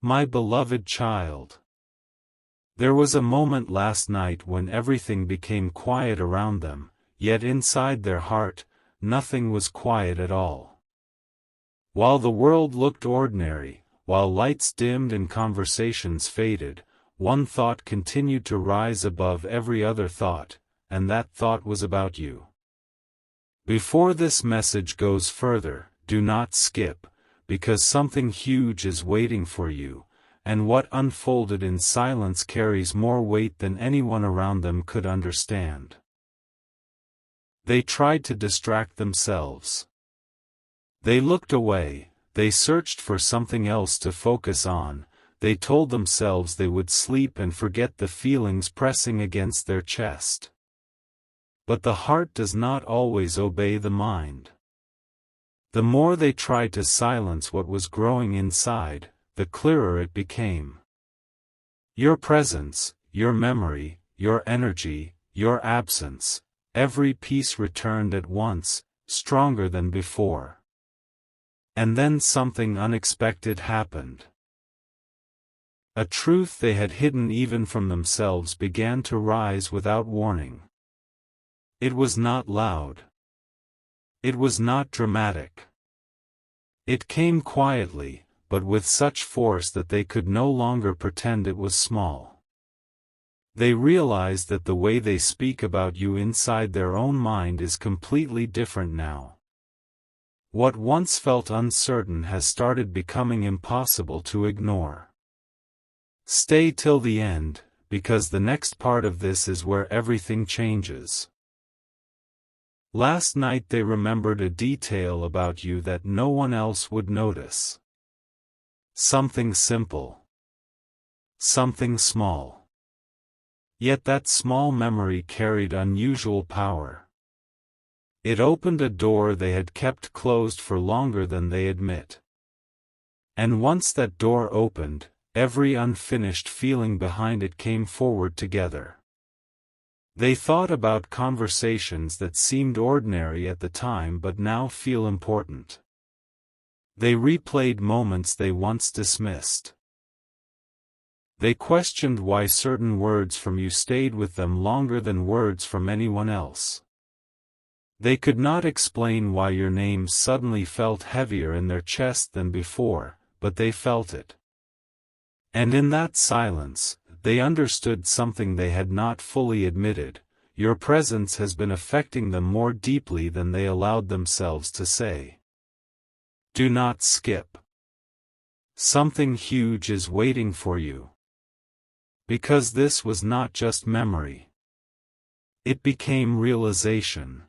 My beloved child. There was a moment last night when everything became quiet around them, yet inside their heart, nothing was quiet at all. While the world looked ordinary, while lights dimmed and conversations faded, one thought continued to rise above every other thought, and that thought was about you. Before this message goes further, do not skip, because something huge is waiting for you, and what unfolded in silence carries more weight than anyone around them could understand. They tried to distract themselves. They looked away, they searched for something else to focus on, they told themselves they would sleep and forget the feelings pressing against their chest. But the heart does not always obey the mind. The more they tried to silence what was growing inside, the clearer it became. Your presence, your memory, your energy, your absence, every piece returned at once, stronger than before. And then something unexpected happened. A truth they had hidden even from themselves began to rise without warning. It was not loud. It was not dramatic. It came quietly, but with such force that they could no longer pretend it was small. They realized that the way they speak about you inside their own mind is completely different now. What once felt uncertain has started becoming impossible to ignore. Stay till the end, because the next part of this is where everything changes. Last night they remembered a detail about you that no one else would notice. Something simple. Something small. Yet that small memory carried unusual power. It opened a door they had kept closed for longer than they admit. And once that door opened, every unfinished feeling behind it came forward together. They thought about conversations that seemed ordinary at the time but now feel important. They replayed moments they once dismissed. They questioned why certain words from you stayed with them longer than words from anyone else. They could not explain why your name suddenly felt heavier in their chest than before, but they felt it. And in that silence, they understood something they had not fully admitted: your presence has been affecting them more deeply than they allowed themselves to say. Do not skip. Something huge is waiting for you. Because this was not just memory. It became realization.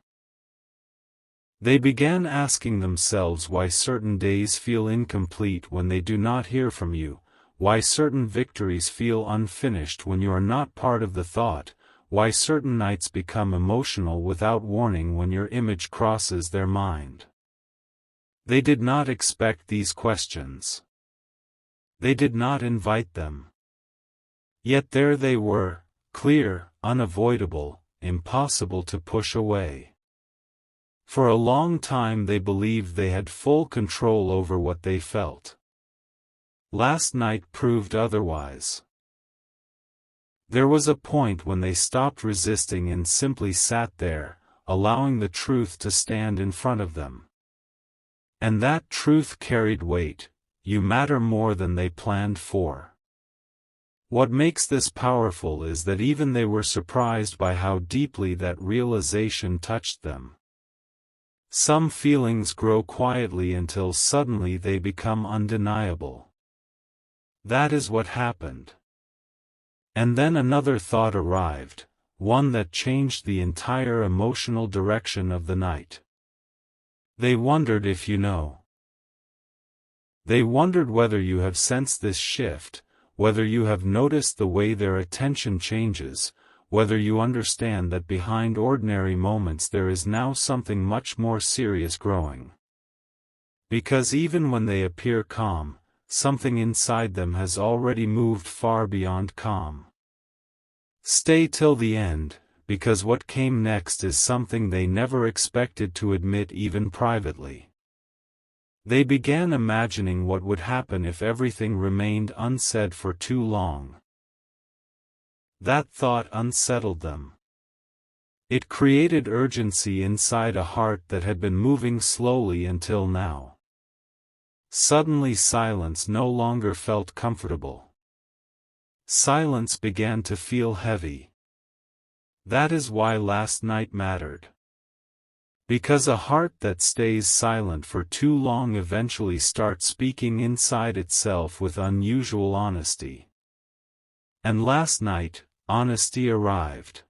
They began asking themselves why certain days feel incomplete when they do not hear from you, why certain victories feel unfinished when you are not part of the thought, why certain nights become emotional without warning when your image crosses their mind. They did not expect these questions. They did not invite them. Yet there they were, clear, unavoidable, impossible to push away. For a long time they believed they had full control over what they felt. Last night proved otherwise. There was a point when they stopped resisting and simply sat there, allowing the truth to stand in front of them. And that truth carried weight: you matter more than they planned for. What makes this powerful is that even they were surprised by how deeply that realization touched them. Some feelings grow quietly until suddenly they become undeniable. That is what happened. And then another thought arrived, one that changed the entire emotional direction of the night. They wondered if you know. They wondered whether you have sensed this shift, whether you have noticed the way their attention changes, whether you understand that behind ordinary moments there is now something much more serious growing. Because even when they appear calm, something inside them has already moved far beyond calm. Stay till the end, because what came next is something they never expected to admit even privately. They began imagining what would happen if everything remained unsaid for too long. That thought unsettled them. It created urgency inside a heart that had been moving slowly until now. Suddenly silence no longer felt comfortable. Silence began to feel heavy. That is why last night mattered. Because a heart that stays silent for too long eventually starts speaking inside itself with unusual honesty. And last night, honesty arrived.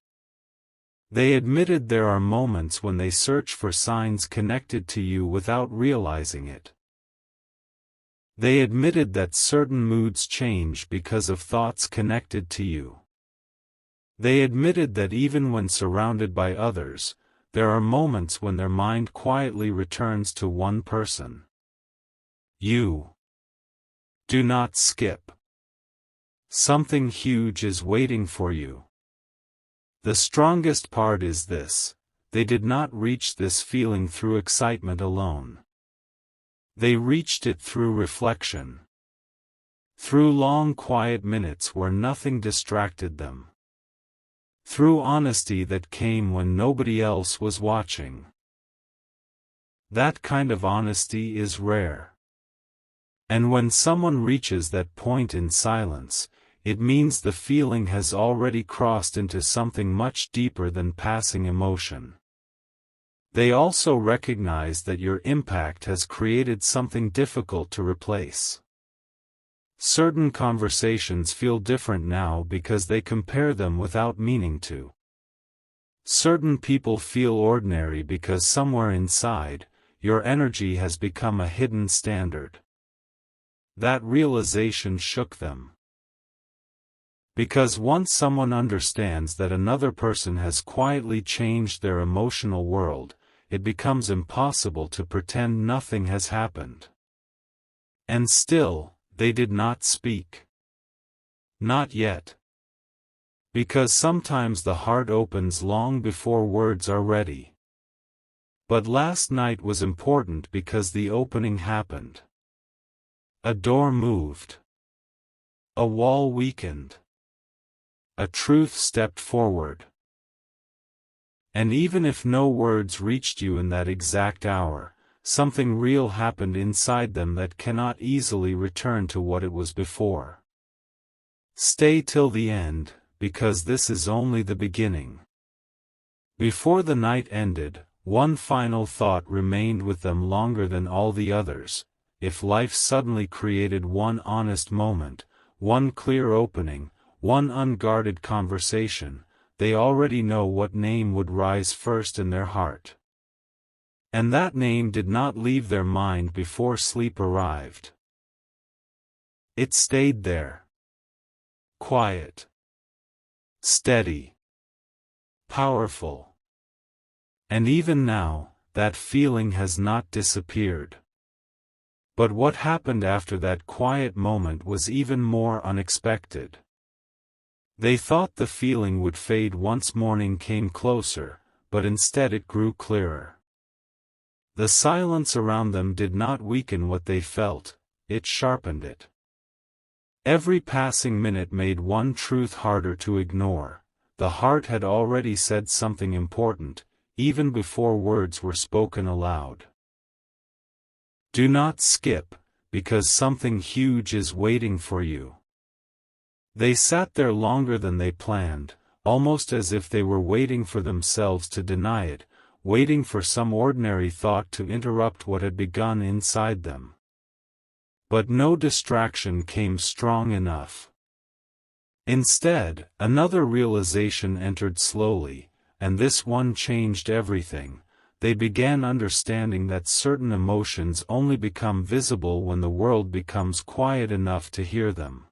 They admitted there are moments when they search for signs connected to you without realizing it. They admitted that certain moods change because of thoughts connected to you. They admitted that even when surrounded by others, there are moments when their mind quietly returns to one person. You. Do not skip. Something huge is waiting for you. The strongest part is this: they did not reach this feeling through excitement alone. They reached it through reflection. Through long quiet minutes where nothing distracted them. Through honesty that came when nobody else was watching. That kind of honesty is rare. And when someone reaches that point in silence, it means the feeling has already crossed into something much deeper than passing emotion. They also recognize that your impact has created something difficult to replace. Certain conversations feel different now because they compare them without meaning to. Certain people feel ordinary because somewhere inside, your energy has become a hidden standard. That realization shook them. Because once someone understands that another person has quietly changed their emotional world, it becomes impossible to pretend nothing has happened. And still, they did not speak. Not yet. Because sometimes the heart opens long before words are ready. But last night was important because the opening happened. A door moved. A wall weakened. A truth stepped forward. And even if no words reached you in that exact hour, something real happened inside them that cannot easily return to what it was before. Stay till the end, because this is only the beginning. Before the night ended, one final thought remained with them longer than all the others: if life suddenly created one honest moment, one clear opening, one unguarded conversation, they already know what name would rise first in their heart. And that name did not leave their mind before sleep arrived. It stayed there. Quiet. Steady. Powerful. And even now, that feeling has not disappeared. But what happened after that quiet moment was even more unexpected. They thought the feeling would fade once morning came closer, but instead it grew clearer. The silence around them did not weaken what they felt, it sharpened it. Every passing minute made one truth harder to ignore: the heart had already said something important, even before words were spoken aloud. Do not skip, because something huge is waiting for you. They sat there longer than they planned, almost as if they were waiting for themselves to deny it, waiting for some ordinary thought to interrupt what had begun inside them. But no distraction came strong enough. Instead, another realization entered slowly, and this one changed everything. They began understanding that certain emotions only become visible when the world becomes quiet enough to hear them.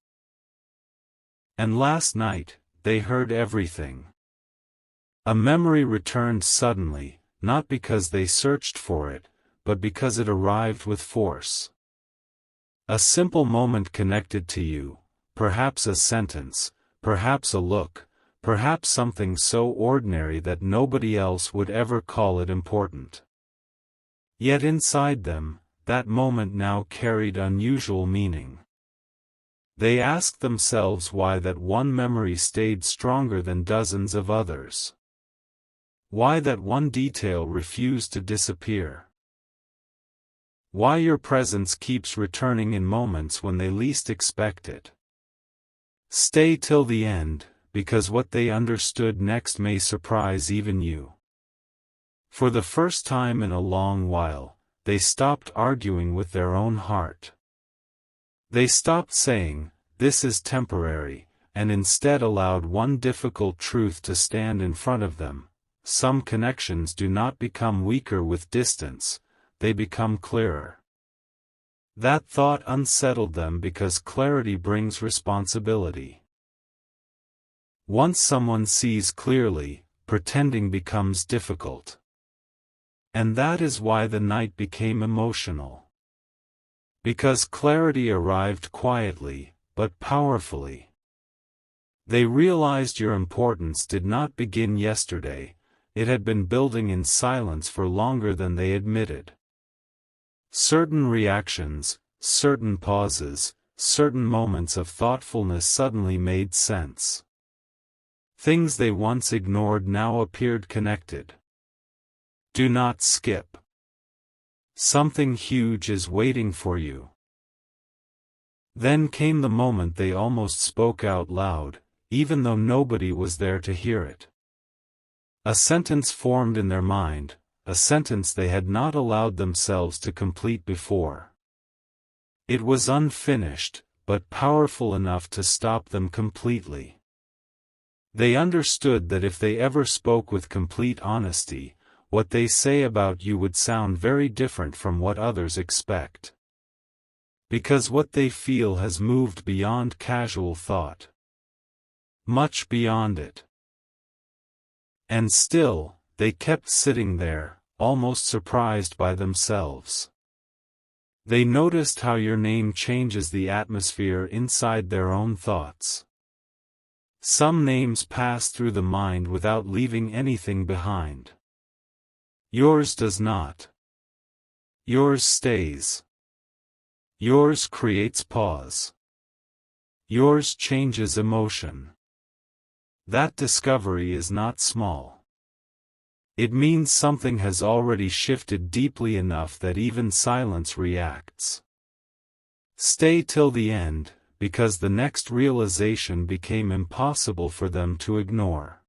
And last night, they heard everything. A memory returned suddenly, not because they searched for it, but because it arrived with force. A simple moment connected to you, perhaps a sentence, perhaps a look, perhaps something so ordinary that nobody else would ever call it important. Yet inside them, that moment now carried unusual meaning. They asked themselves why that one memory stayed stronger than dozens of others. Why that one detail refused to disappear. Why your presence keeps returning in moments when they least expect it. Stay till the end, because what they understood next may surprise even you. For the first time in a long while, they stopped arguing with their own heart. They stopped saying, "This is temporary," and instead allowed one difficult truth to stand in front of them: some connections do not become weaker with distance, they become clearer. That thought unsettled them because clarity brings responsibility. Once someone sees clearly, pretending becomes difficult. And that is why the night became emotional. Because clarity arrived quietly, but powerfully. They realized your importance did not begin yesterday, it had been building in silence for longer than they admitted. Certain reactions, certain pauses, certain moments of thoughtfulness suddenly made sense. Things they once ignored now appeared connected. Do not skip. Something huge is waiting for you. Then came the moment they almost spoke out loud, even though nobody was there to hear it. A sentence formed in their mind, a sentence they had not allowed themselves to complete before. It was unfinished, but powerful enough to stop them completely. They understood that if they ever spoke with complete honesty, what they say about you would sound very different from what others expect. Because what they feel has moved beyond casual thought. Much beyond it. And still, they kept sitting there, almost surprised by themselves. They noticed how your name changes the atmosphere inside their own thoughts. Some names pass through the mind without leaving anything behind. Yours does not. Yours stays. Yours creates pause. Yours changes emotion. That discovery is not small. It means something has already shifted deeply enough that even silence reacts. Stay till the end, because the next realization became impossible for them to ignore.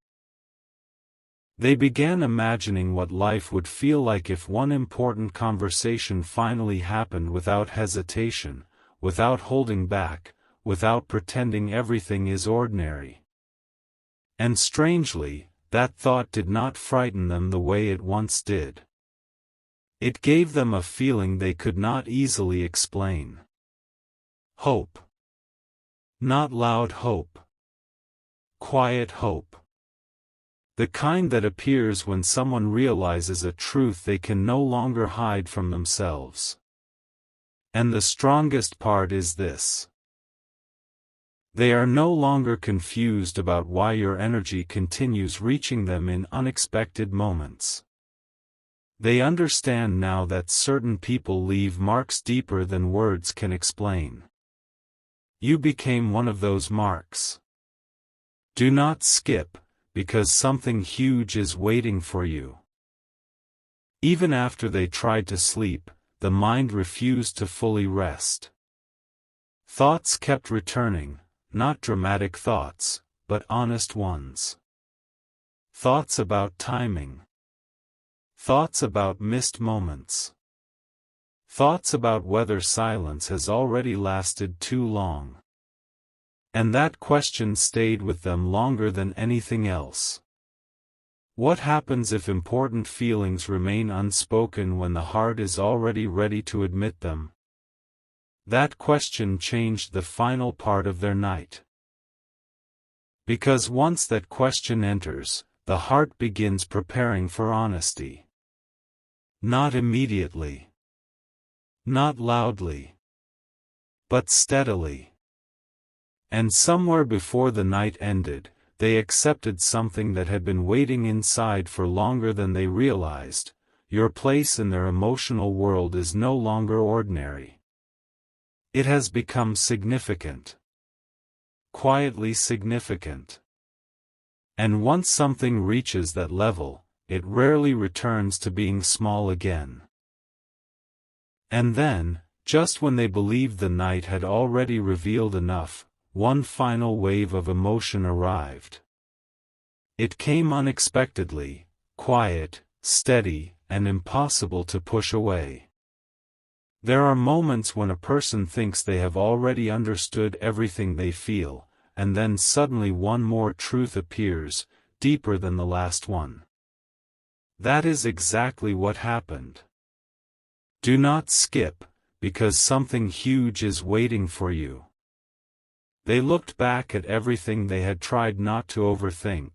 They began imagining what life would feel like if one important conversation finally happened without hesitation, without holding back, without pretending everything is ordinary. And strangely, that thought did not frighten them the way it once did. It gave them a feeling they could not easily explain. Hope. Not loud hope. Quiet hope. The kind that appears when someone realizes a truth they can no longer hide from themselves. And the strongest part is this. They are no longer confused about why your energy continues reaching them in unexpected moments. They understand now that certain people leave marks deeper than words can explain. You became one of those marks. Do not skip, because something huge is waiting for you. Even after they tried to sleep, the mind refused to fully rest. Thoughts kept returning, not dramatic thoughts, but honest ones. Thoughts about timing. Thoughts about missed moments. Thoughts about whether silence has already lasted too long. And that question stayed with them longer than anything else. What happens if important feelings remain unspoken when the heart is already ready to admit them? That question changed the final part of their night. Because once that question enters, the heart begins preparing for honesty. Not immediately. Not loudly. But steadily. And somewhere before the night ended, they accepted something that had been waiting inside for longer than they realized: your place in their emotional world is no longer ordinary. It has become significant. Quietly significant. And once something reaches that level, it rarely returns to being small again. And then, just when they believed the night had already revealed enough, one final wave of emotion arrived. It came unexpectedly, quiet, steady, and impossible to push away. There are moments when a person thinks they have already understood everything they feel, and then suddenly one more truth appears, deeper than the last one. That is exactly what happened. Do not skip, because something huge is waiting for you. They looked back at everything they had tried not to overthink.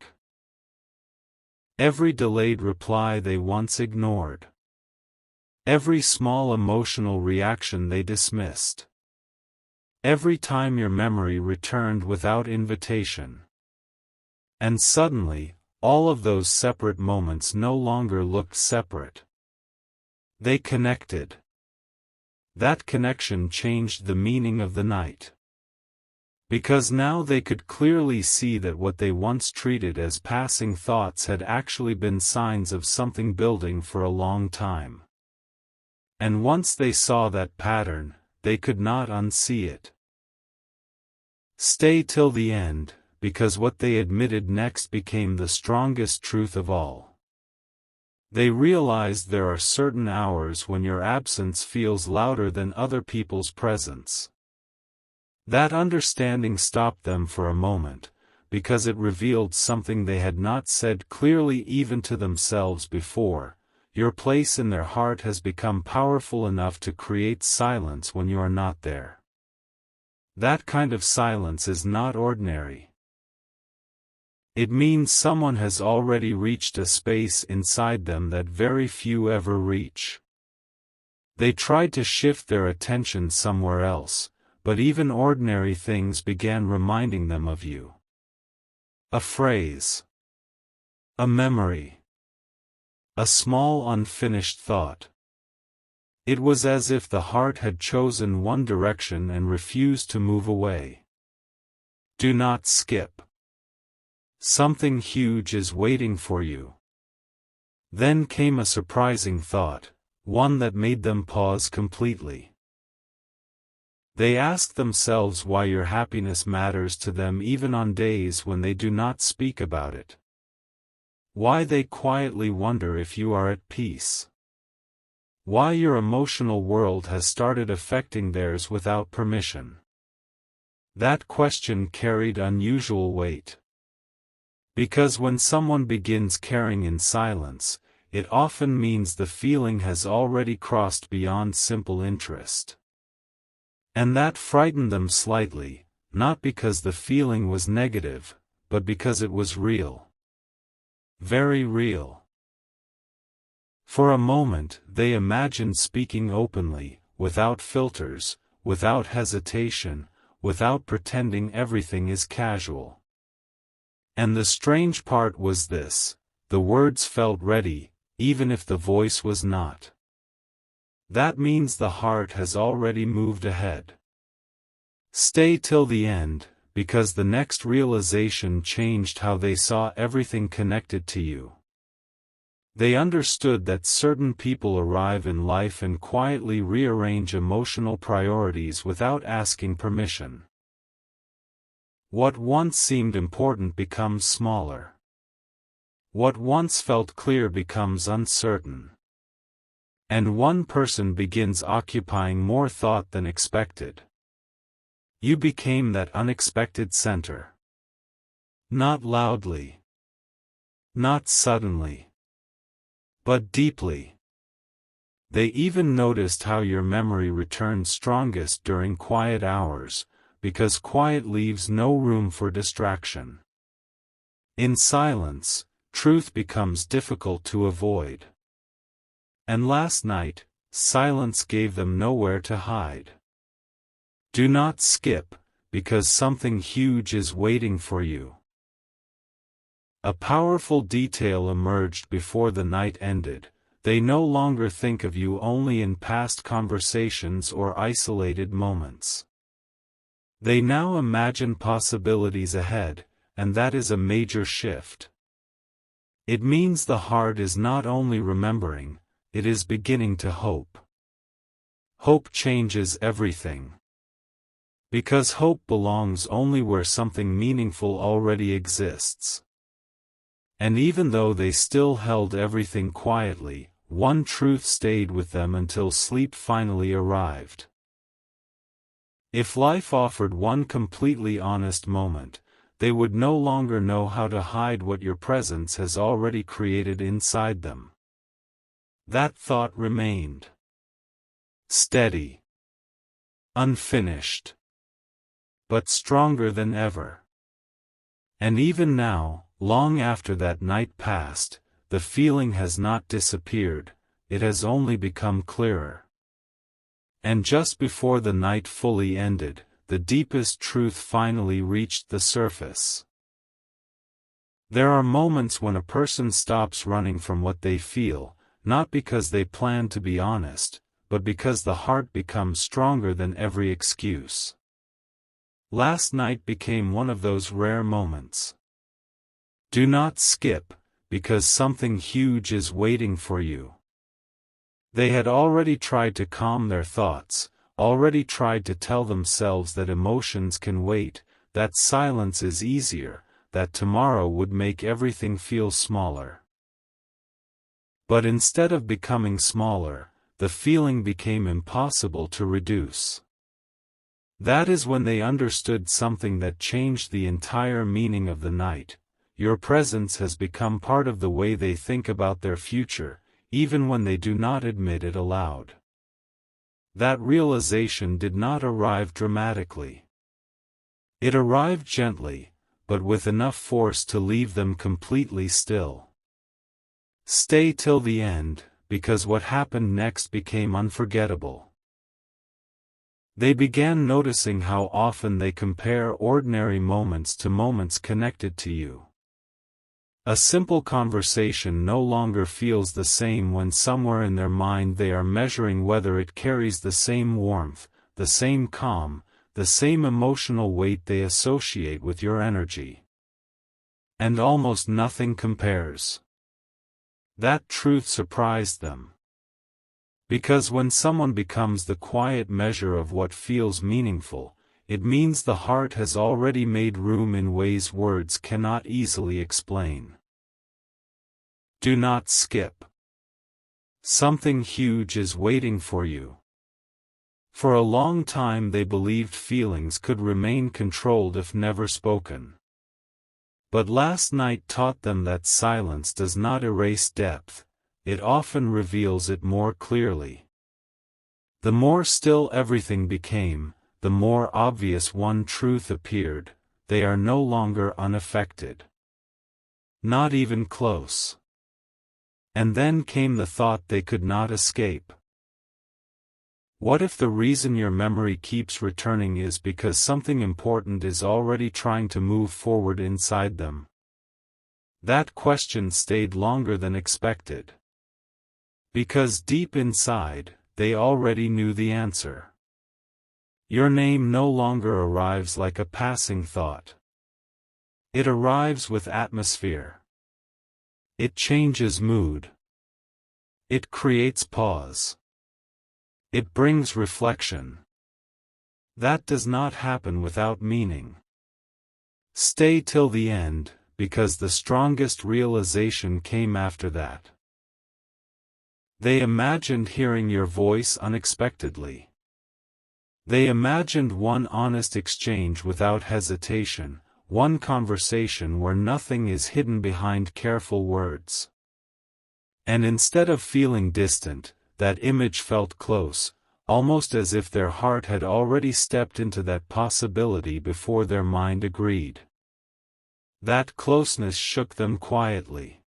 Every delayed reply they once ignored. Every small emotional reaction they dismissed. Every time your memory returned without invitation. And suddenly, all of those separate moments no longer looked separate. They connected. That connection changed the meaning of the night. Because now they could clearly see that what they once treated as passing thoughts had actually been signs of something building for a long time. And once they saw that pattern, they could not unsee it. Stay till the end, because what they admitted next became the strongest truth of all. They realized there are certain hours when your absence feels louder than other people's presence. That understanding stopped them for a moment, because it revealed something they had not said clearly even to themselves before. Your place in their heart has become powerful enough to create silence when you are not there. That kind of silence is not ordinary. It means someone has already reached a space inside them that very few ever reach. They tried to shift their attention somewhere else, but even ordinary things began reminding them of you. A phrase. A memory. A small unfinished thought. It was as if the heart had chosen one direction and refused to move away. Do not skip. Something huge is waiting for you. Then came a surprising thought, one that made them pause completely. They asked themselves why your happiness matters to them even on days when they do not speak about it. Why they quietly wonder if you are at peace. Why your emotional world has started affecting theirs without permission. That question carried unusual weight. Because when someone begins caring in silence, it often means the feeling has already crossed beyond simple interest. And that frightened them slightly, not because the feeling was negative, but because it was real. Very real. For a moment, they imagined speaking openly, without filters, without hesitation, without pretending everything is casual. And the strange part was this: the words felt ready, even if the voice was not. That means the heart has already moved ahead. Stay till the end, because the next realization changed how they saw everything connected to you. They understood that certain people arrive in life and quietly rearrange emotional priorities without asking permission. What once seemed important becomes smaller. What once felt clear becomes uncertain. And one person begins occupying more thought than expected. You became that unexpected center. Not loudly. Not suddenly. But deeply. They even noticed how your memory returned strongest during quiet hours, because quiet leaves no room for distraction. In silence, truth becomes difficult to avoid. And last night, silence gave them nowhere to hide. Do not skip, because something huge is waiting for you. A powerful detail emerged before the night ended. They no longer think of you only in past conversations or isolated moments. They now imagine possibilities ahead, and that is a major shift. It means the heart is not only remembering, it is beginning to hope. Hope changes everything. Because hope belongs only where something meaningful already exists. And even though they still held everything quietly, one truth stayed with them until sleep finally arrived. If life offered one completely honest moment, they would no longer know how to hide what your presence has already created inside them. That thought remained. Steady. Unfinished. But stronger than ever. And even now, long after that night passed, the feeling has not disappeared, it has only become clearer. And just before the night fully ended, the deepest truth finally reached the surface. There are moments when a person stops running from what they feel, not because they plan to be honest, but because the heart becomes stronger than every excuse. Last night became one of those rare moments. Do not skip, because something huge is waiting for you. They had already tried to calm their thoughts, already tried to tell themselves that emotions can wait, that silence is easier, that tomorrow would make everything feel smaller. But instead of becoming smaller, the feeling became impossible to reduce. That is when they understood something that changed the entire meaning of the night. Your presence has become part of the way they think about their future, even when they do not admit it aloud. That realization did not arrive dramatically. It arrived gently, but with enough force to leave them completely still. Stay till the end, because what happened next became unforgettable. They began noticing how often they compare ordinary moments to moments connected to you. A simple conversation no longer feels the same when somewhere in their mind they are measuring whether it carries the same warmth, the same calm, the same emotional weight they associate with your energy. And almost nothing compares. That truth surprised them. Because when someone becomes the quiet measure of what feels meaningful, it means the heart has already made room in ways words cannot easily explain. Do not skip. Something huge is waiting for you. For a long time they believed feelings could remain controlled if never spoken. But last night taught them that silence does not erase depth, it often reveals it more clearly. The more still everything became, the more obvious one truth appeared: they are no longer unaffected. Not even close. And then came the thought they could not escape. What if the reason your memory keeps returning is because something important is already trying to move forward inside them? That question stayed longer than expected. Because deep inside, they already knew the answer. Your name no longer arrives like a passing thought. It arrives with atmosphere. It changes mood. It creates pause. It brings reflection. That does not happen without meaning. Stay till the end, because the strongest realization came after that. They imagined hearing your voice unexpectedly. They imagined one honest exchange without hesitation, one conversation where nothing is hidden behind careful words. And instead of feeling distant, that image felt close, almost as if their heart had already stepped into that possibility before their mind agreed. That closeness shook them quietly.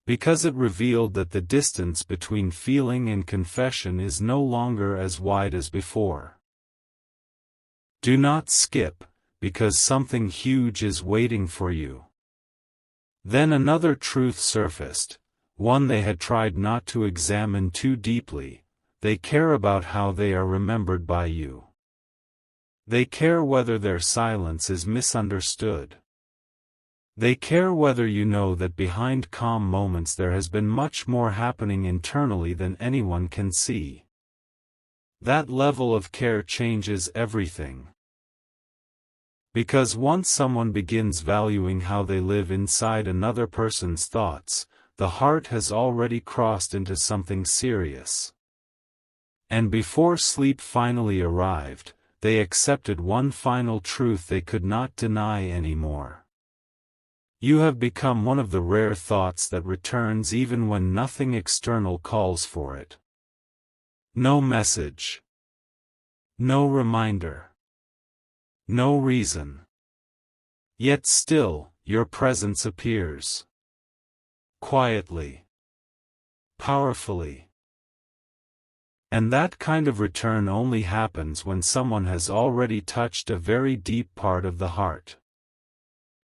Because it revealed that the distance between feeling and confession is no longer as wide as before. Do not skip, because something huge is waiting for you. Then another truth surfaced: one they had tried not to examine too deeply. They care about how they are remembered by you. They care whether their silence is misunderstood. They care whether you know that behind calm moments there has been much more happening internally than anyone can see. That level of care changes everything. Because once someone begins valuing how they live inside another person's thoughts, the heart has already crossed into something serious. And before sleep finally arrived, they accepted one final truth they could not deny anymore. You have become one of the rare thoughts that returns even when nothing external calls for it. No message. No reminder. No reason. Yet still, your presence appears. Quietly. Powerfully. And that kind of return only happens when someone has already touched a very deep part of the heart.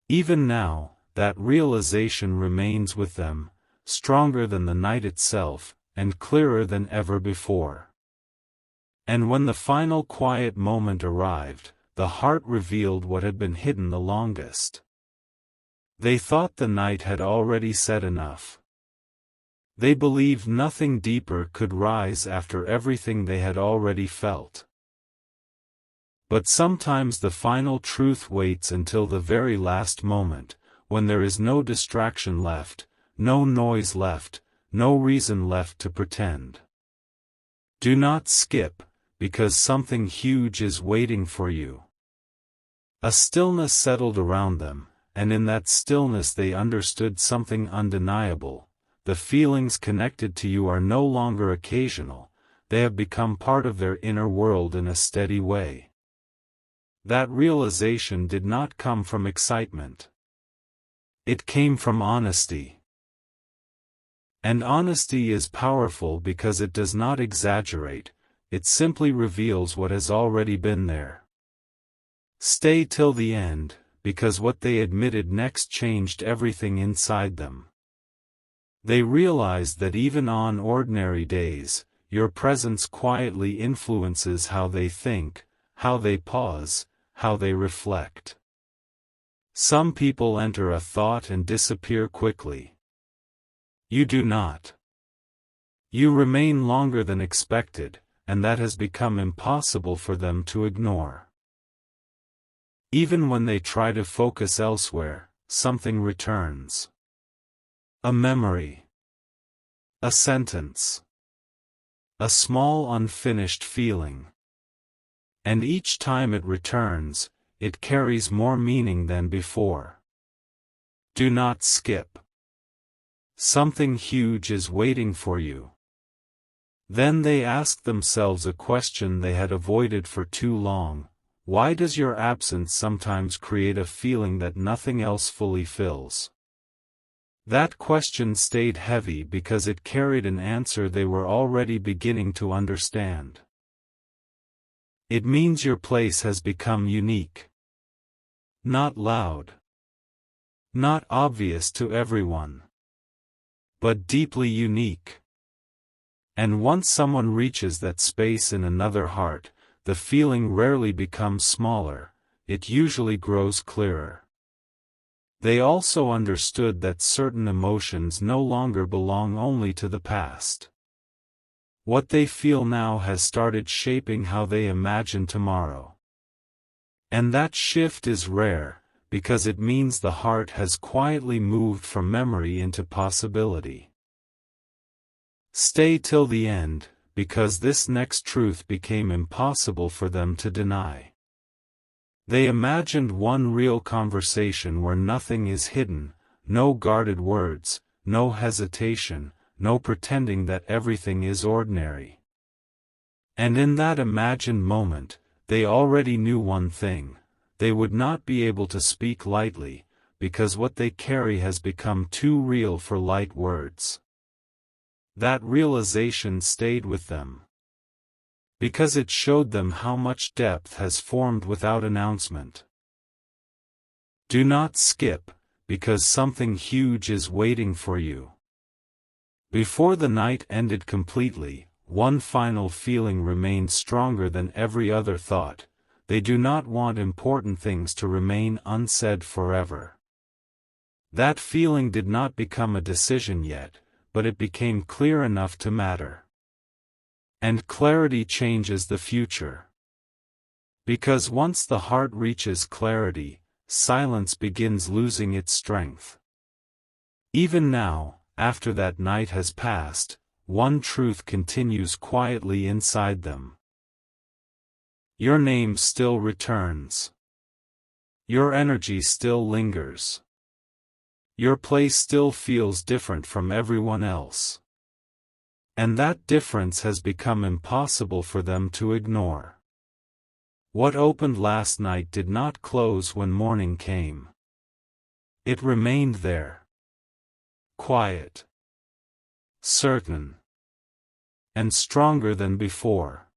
Even now, that realization remains with them, stronger than the night itself, and clearer than ever before. And when the final quiet moment arrived, the heart revealed what had been hidden the longest. They thought the night had already said enough. They believed nothing deeper could rise after everything they had already felt. But sometimes the final truth waits until the very last moment, when there is no distraction left, no noise left, no reason left to pretend. Do not skip, because something huge is waiting for you. A stillness settled around them, and in that stillness they understood something undeniable. The feelings connected to you are no longer occasional, they have become part of their inner world in a steady way. That realization did not come from excitement. It came from honesty. And honesty is powerful because it does not exaggerate, it simply reveals what has already been there. Stay till the end, because what they admitted next changed everything inside them. They realized that even on ordinary days, your presence quietly influences how they think, how they pause, how they reflect. Some people enter a thought and disappear quickly. You do not. You remain longer than expected, and that has become impossible for them to ignore. Even when they try to focus elsewhere, something returns. A memory. A sentence. A small unfinished feeling. And each time it returns, it carries more meaning than before. Do not skip. Something huge is waiting for you. Then they asked themselves a question they had avoided for too long. Why does your absence sometimes create a feeling that nothing else fully fills? That question stayed heavy because it carried an answer they were already beginning to understand. It means your place has become unique. Not loud. Not obvious to everyone. But deeply unique. And once someone reaches that space in another heart, the feeling rarely becomes smaller, it usually grows clearer. They also understood that certain emotions no longer belong only to the past. What they feel now has started shaping how they imagine tomorrow. And that shift is rare, because it means the heart has quietly moved from memory into possibility. Stay till the end, because this next truth became impossible for them to deny. They imagined one real conversation where nothing is hidden, no guarded words, no hesitation, no pretending that everything is ordinary. And in that imagined moment, they already knew one thing: they would not be able to speak lightly, because what they carry has become too real for light words. That realization stayed with them. Because it showed them how much depth has formed without announcement. Do not skip, because something huge is waiting for you. Before the night ended completely, one final feeling remained stronger than every other thought: they do not want important things to remain unsaid forever. That feeling did not become a decision yet, but it became clear enough to matter. And clarity changes the future. Because once the heart reaches clarity, silence begins losing its strength. Even now, after that night has passed, one truth continues quietly inside them. Your name still returns. Your energy still lingers. Your place still feels different from everyone else. And that difference has become impossible for them to ignore. What opened last night did not close when morning came. It remained there. Quiet. Certain. And stronger than before.